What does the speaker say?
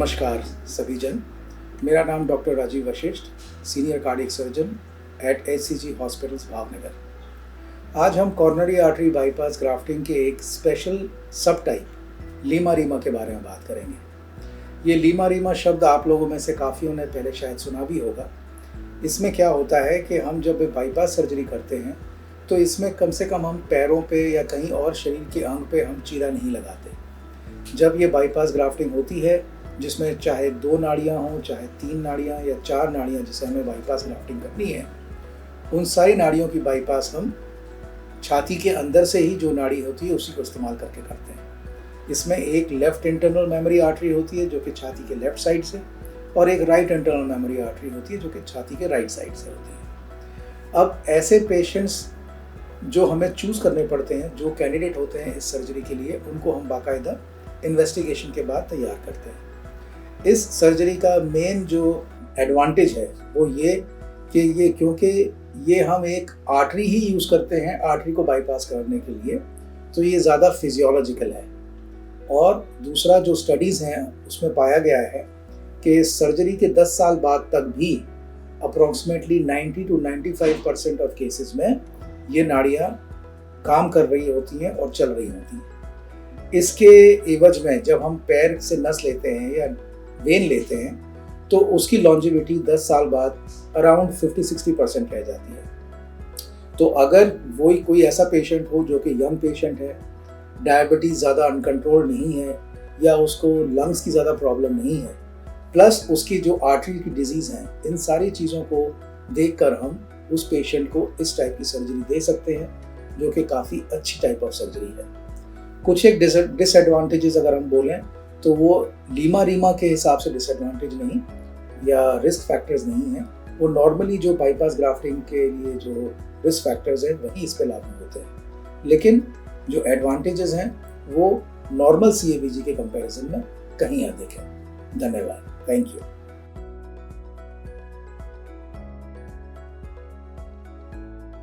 नमस्कार सभी जन। मेरा नाम doctor Rajeev Vashishtha, senior cardiac surgeon at HCG hospitals Bhavnagar. आज हम कॉर्नरी आर्टरी बाईपास ग्राफ्टिंग के एक स्पेशल सब टाइप लीमा-रीमा के बारे में बात करेंगे। ये लीमा-रीमा शब्द आप लोगों में से काफ़ियों ने पहले शायद सुना भी होगा। इसमें क्या होता है कि हम जब बाईपास सर्जरी करते हैं तो इसमें कम से कम हम पैरों पे या कहीं और शरीर के अंग पे हम चीरा नहीं लगाते। जब ये बाईपास ग्राफ्टिंग होती है जिसमें चाहे 2 नाड़ियाँ हों, चाहे 3 नाड़ियाँ या 4 नाड़ियाँ जिसे हमें बाईपास ग्राफ्टिंग करनी है, उन सारी नाड़ियों की बाईपास हम छाती के अंदर से ही जो नाड़ी होती है उसी को इस्तेमाल करके करते हैं। इसमें एक लेफ्ट इंटरनल मेमोरी आर्टरी होती है जो कि छाती के लेफ्ट साइड से, और एक राइट इंटरनल मेमोरी आर्टरी होती है जो कि छाती के राइट साइड से होती है। अब ऐसे पेशेंट्स जो हमें चूज़ करने पड़ते हैं, जो कैंडिडेट होते हैं इस सर्जरी के लिए, उनको हम बाकायदा इन्वेस्टिगेशन के बाद तैयार करते हैं। इस सर्जरी का मेन जो एडवांटेज है वो ये कि क्योंकि ये हम एक आर्टरी ही यूज़ करते हैं आर्टरी को बाईपास करने के लिए, तो ये ज़्यादा फिजियोलॉजिकल है। और दूसरा जो स्टडीज़ हैं उसमें पाया गया है कि सर्जरी के 10 साल बाद तक भी अप्रॉक्सीमेटली 90 to 95% ऑफ केसेस में ये नाड़ियाँ काम कर रही होती हैं और चल रही होती हैं। इसके एवज में जब हम पैर से नस लेते हैं या वेन लेते हैं तो उसकी लॉन्जिविटी 10 साल बाद अराउंड 50-60% रह जाती है। तो अगर वही कोई ऐसा पेशेंट हो जो कि यंग पेशेंट है, डायबिटीज़ ज़्यादा अनकंट्रोल नहीं है या उसको लंग्स की ज़्यादा प्रॉब्लम नहीं है, प्लस उसकी जो आर्टरी की डिजीज़ हैं, इन सारी चीज़ों को देखकर हम उस पेशेंट को इस टाइप की सर्जरी दे सकते हैं जो कि काफ़ी अच्छी टाइप ऑफ सर्जरी है। कुछ एक डिसएडवांटेजेस अगर हम बोलें तो वो लीमा-रीमा के हिसाब से डिसएडवांटेज नहीं या रिस्क फैक्टर्स नहीं है। वो नॉर्मली जो बाईपास ग्राफ्टिंग के लिए जो रिस्क फैक्टर्स हैं वही इस पे लागू होते हैं, लेकिन जो एडवांटेजेस हैं वो नॉर्मल CABG के कंपैरिजन में कहीं अधिक है। धन्यवाद। Thank you.